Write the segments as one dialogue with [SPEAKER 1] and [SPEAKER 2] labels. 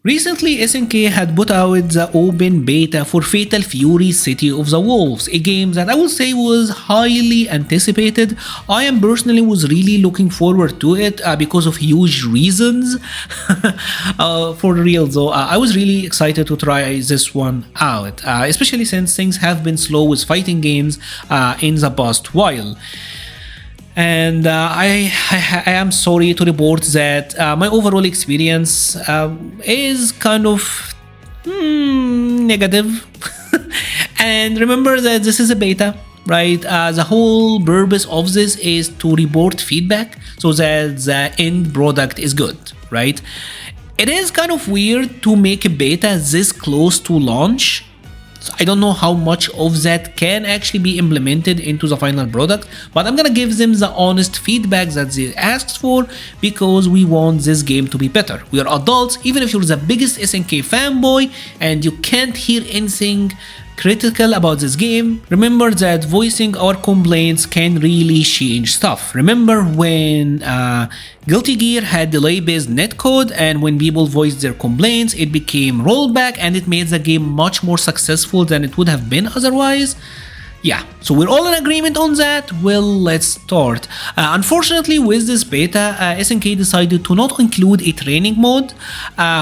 [SPEAKER 1] Recently, SNK had put out the open beta for Fatal Fury City of the Wolves, a game that I would say was highly anticipated. I am personally was really looking forward to it because of huge reasons. For real though, I was really excited to try this one out, especially since things have been slow with fighting games in the past while. And I am sorry to report that my overall experience is kind of negative. And remember that this is a beta, right? The whole purpose of this is to report feedback so that the end product is good, right? It is kind of weird to make a beta this close to launch. So I don't know how much of that can actually be implemented into the final product, but I'm gonna give them the honest feedback that they asked for because we want this game to be better. We are adults, even if you're the biggest SNK fanboy and you can't hear anything critical about this game, remember that voicing our complaints can really change stuff. Remember when Guilty Gear had delay-based netcode, and when people voiced their complaints, it became rollback and it made the game much more successful than it would have been otherwise? Yeah, so we're all in agreement on that. Well, let's start. Unfortunately, with this beta, SNK decided to not include a training mode,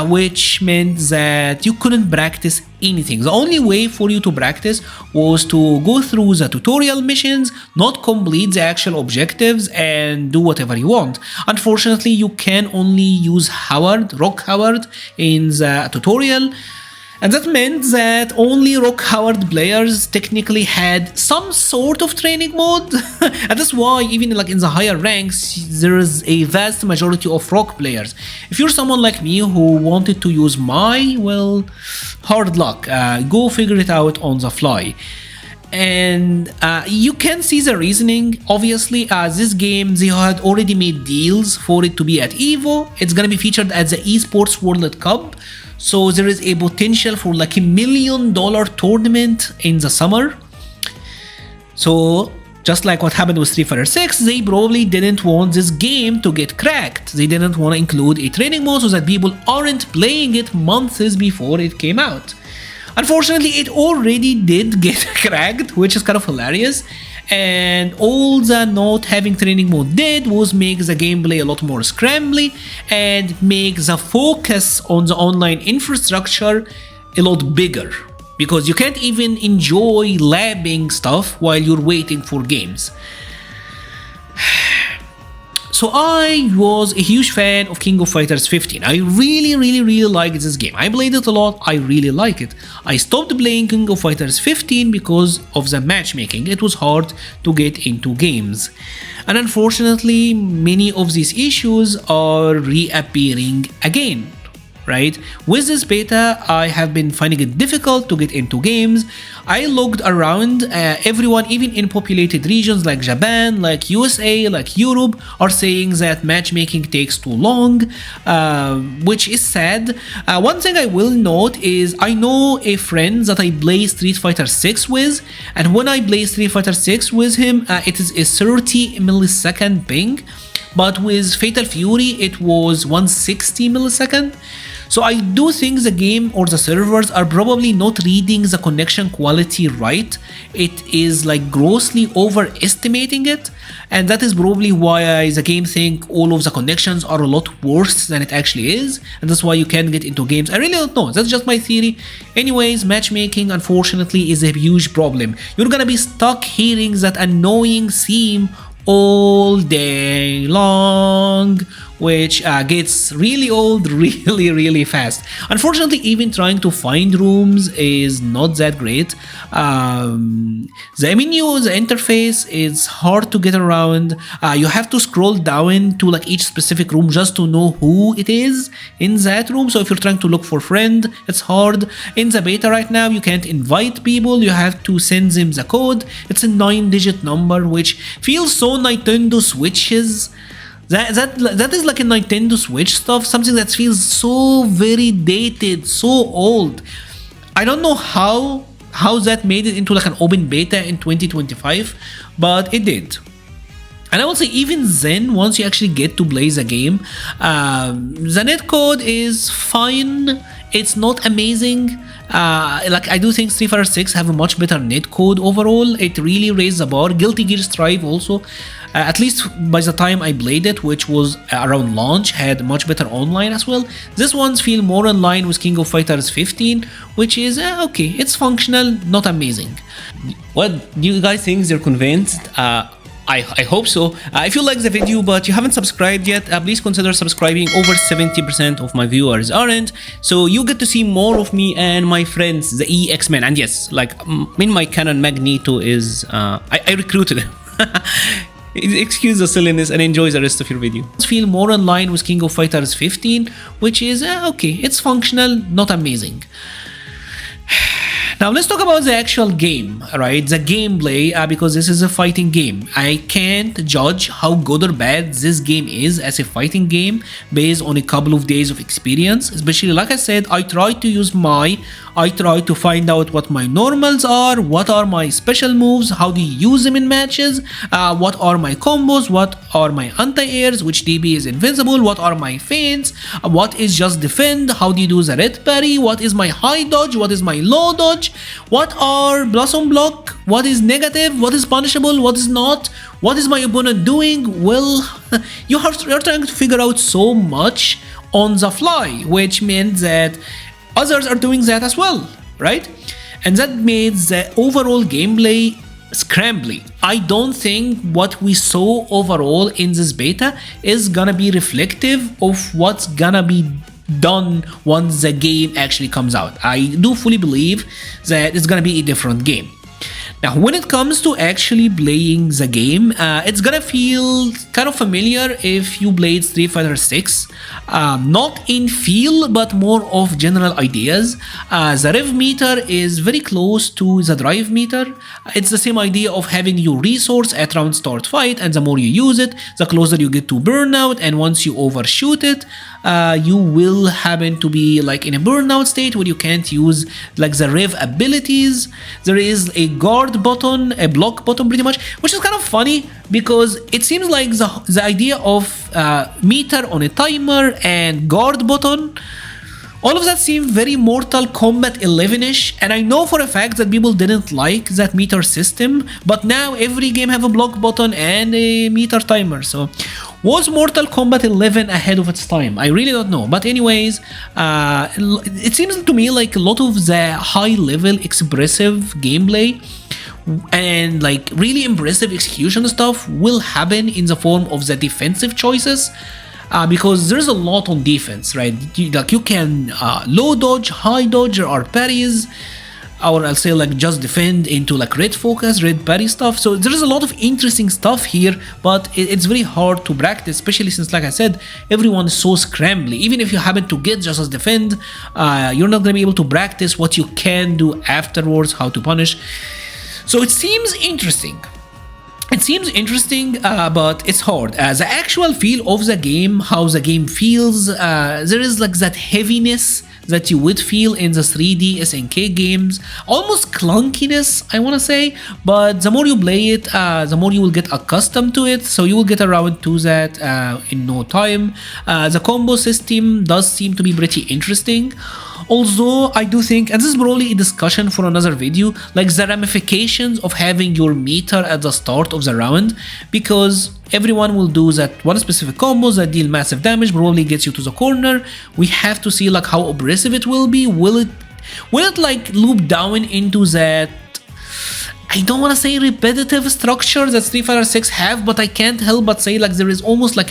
[SPEAKER 1] which meant that you couldn't practice anything. The only way for you to practice was to go through the tutorial missions, not complete the actual objectives, and do whatever you want. Unfortunately, you can only use Rock Howard in the tutorial. And that meant that only Rock Howard players technically had some sort of training mode. And that's why even like in the higher ranks, there is a vast majority of Rock players. If you're someone like me who wanted to use well, hard luck. Go figure it out on the fly. And you can see the reasoning. Obviously, this game, they had already made deals for it to be at EVO. It's gonna be featured at the Esports World Cup. So there is a potential for like $1 million tournament in the summer. So just like what happened with Street Fighter 6, they probably didn't want this game to get cracked. They didn't want to include a training mode so that people aren't playing it months before it came out. Unfortunately, it already did get cracked, which is kind of hilarious. And all the not having training mode did was make the gameplay a lot more scrambly and make the focus on the online infrastructure a lot bigger, because you can't even enjoy labbing stuff while you're waiting for games. So I was a huge fan of King of Fighters 15. I really liked this game. I played it a lot, I really like it. I stopped playing King of Fighters 15 because of the matchmaking. It was hard to get into games. And unfortunately, many of these issues are reappearing again. Right? With this beta, I have been finding it difficult to get into games. I looked around, everyone, even in populated regions like Japan, like USA, like Europe, are saying that matchmaking takes too long, which is sad. One thing I will note is I know a friend that I play Street Fighter 6 with, and when I play Street Fighter 6 with him, it is a 30 millisecond ping, but with Fatal Fury, it was 160 millisecond. So I do think the game or the servers are probably not reading the connection quality right. It is like grossly overestimating it, and that is probably why the game think all of the connections are a lot worse than it actually is, and that's why you can't get into games. I really don't know, that's just my theory. Anyways, matchmaking unfortunately is a huge problem. You're gonna be stuck hearing that annoying theme all day long, which gets really old really fast. Unfortunately, even trying to find rooms is not that great. The menu, the interface is hard to get around. You have to scroll down to like each specific room just to know who it is in that room. So if you're trying to look for friend, it's hard. In the beta right now, you can't invite people, you have to send them the code. It's a 9-digit number, which feels so Nintendo Switches. That is like a Nintendo Switch stuff, something that feels so very dated, so old. I don't know how that made it into like an open beta in 2025, but it did. And I would say even then, once you actually get to play the game, the netcode is fine. It's not amazing. Like I do think Street Fighter 6 have a much better netcode overall. It really raised the bar. Guilty Gear Strive also, at least by the time I played it, which was around launch, had much better online as well. This ones feel more in line with King of Fighters 15, which is okay. It's functional, not amazing. What do you guys think? They're convinced? I hope so. If you like the video but you haven't subscribed yet, please consider subscribing. Over 70% of my viewers aren't, so you get to see more of me and my friends, the EX-Men. And yes, like in my canon, Magneto is I recruited him. Excuse the silliness and enjoy the rest of your video. Feel more in line with King of Fighters 15, which is okay. It's functional, not amazing. Now let's talk about the actual game, right? The gameplay, because this is a fighting game. I can't judge how good or bad this game is as a fighting game based on a couple of days of experience. Especially, like I said, I tried to find out what my normals are, what are my special moves, how do you use them in matches, what are my combos, what are my anti-airs, which DB is invincible, what are my feints, what is just defend, how do you do the red parry, what is my high dodge, what is my low dodge, what are blossom block, what is negative, what is punishable, what is not, what is my opponent doing. Well, you're trying to figure out so much on the fly, which means that others are doing that as well, right? And that made the overall gameplay scrambly. I don't think what we saw overall in this beta is gonna be reflective of what's gonna be done once the game actually comes out. I do fully believe that it's gonna be a different game. Now, when it comes to actually playing the game, it's gonna feel kind of familiar if you played Street Fighter 6. Not in feel, but more of general ideas. The rev meter is very close to the drive meter. It's the same idea of having your resource at round start fight, and the more you use it, the closer you get to burnout, and once you overshoot it, you will happen to be like in a burnout state where you can't use like the rev abilities. There is a guard button, a block button pretty much, which is kind of funny because it seems like the idea of meter on a timer and guard button, all of that seemed very Mortal Kombat 11ish, and I know for a fact that people didn't like that meter system, but now every game have a block button and a meter timer. So was Mortal Kombat 11 ahead of its time? I really don't know. But anyways, it seems to me like a lot of the high level expressive gameplay and like really impressive execution stuff will happen in the form of the defensive choices. Because there's a lot on defense, right? You can low dodge, high dodge, or parries, or I'll say like just defend into like red focus, red parry stuff. So there's a lot of interesting stuff here, but it's very hard to practice, especially since, like I said, everyone is so scrambly. Even if you happen to get just as defend, you're not gonna be able to practice what you can do afterwards, how to punish. So it seems interesting. But it's hard. The actual feel of the game, how the game feels, there is like that heaviness that you would feel in the 3D SNK games, almost clunkiness, I want to say, but the more you play it, the more you will get accustomed to it, so you will get around to that in no time. The combo system does seem to be pretty interesting. Also, I do think, and this is probably a discussion for another video, like the ramifications of having your meter at the start of the round, because everyone will do that one specific combos that deal massive damage, probably gets you to the corner. We have to see like how abrasive it will be. Will it like loop down into that, I don't want to say repetitive structure that Street Fighter 6 have, but I can't help but say like there is almost like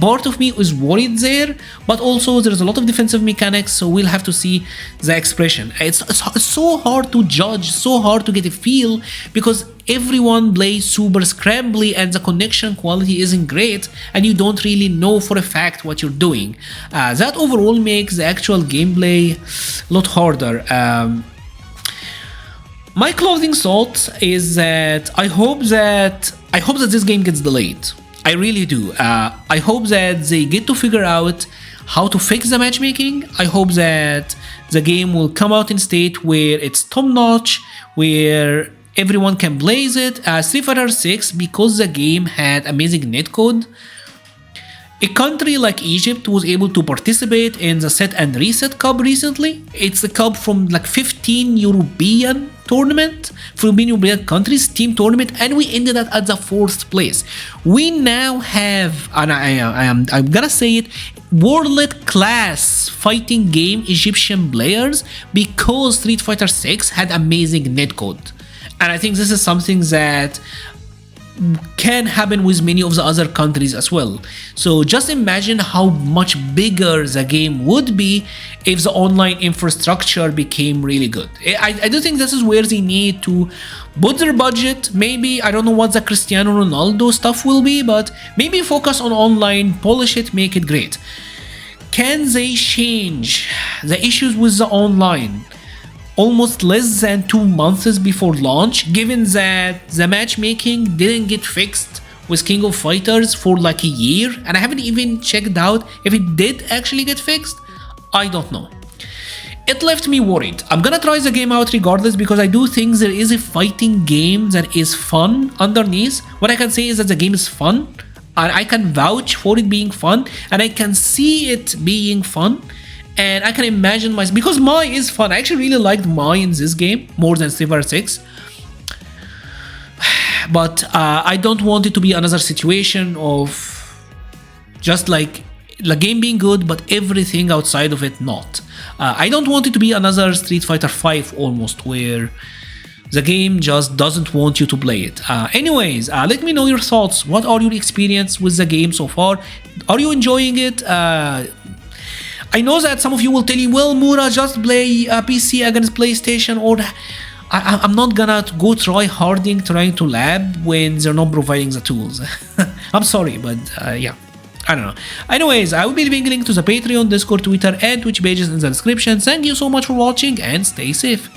[SPEAKER 1] part of me is worried there, but also there's a lot of defensive mechanics, so we'll have to see the expression. It's so hard to judge, so hard to get a feel, because everyone plays super scrambly and the connection quality isn't great, and you don't really know for a fact what you're doing. That overall makes the actual gameplay a lot harder. My closing thought is that I hope that this game gets delayed. I really do. I hope that they get to figure out how to fix the matchmaking. I hope that the game will come out in state where it's top notch, where everyone can play it. Street Fighter 6, because the game had amazing netcode, a country like Egypt was able to participate in the Set and Reset Cup recently. It's a cup from like 15 European countries team tournament, and we ended up at the 4th place. We now have, and I'm gonna say it, world class fighting game Egyptian players, because Street Fighter 6 had amazing netcode. And I think this is something that can happen with many of the other countries as well. So just imagine how much bigger the game would be if the online infrastructure became really good. I do think this is where they need to put their budget. Maybe, I don't know what the Cristiano Ronaldo stuff will be, but maybe focus on online, polish it, make it great. Can they change the issues with the online almost less than 2 months before launch, given that the matchmaking didn't get fixed with King of Fighters for like a year, and I haven't even checked out if it did actually get fixed? I don't know. It left me worried. I'm gonna try the game out regardless, because I do think there is a fighting game that is fun underneath. What I can say is that the game is fun, and I can vouch for it being fun, and I can see it being fun. And I can imagine myself, because Mai is fun. I actually really liked Mai in this game more than Street Fighter 6. But I don't want it to be another situation of just like the game being good, but everything outside of it not. I don't want it to be another Street Fighter 5 almost, where the game just doesn't want you to play it. Anyways, let me know your thoughts. What are your experience with the game so far? Are you enjoying it? I know that some of you will tell you, well, Mura, just play PC against PlayStation, or I'm not gonna go try harding trying to lab when they're not providing the tools. I'm sorry, but yeah, I don't know. Anyways, I will be leaving a link to the Patreon, Discord, Twitter, and Twitch pages in the description. Thank you so much for watching, and stay safe.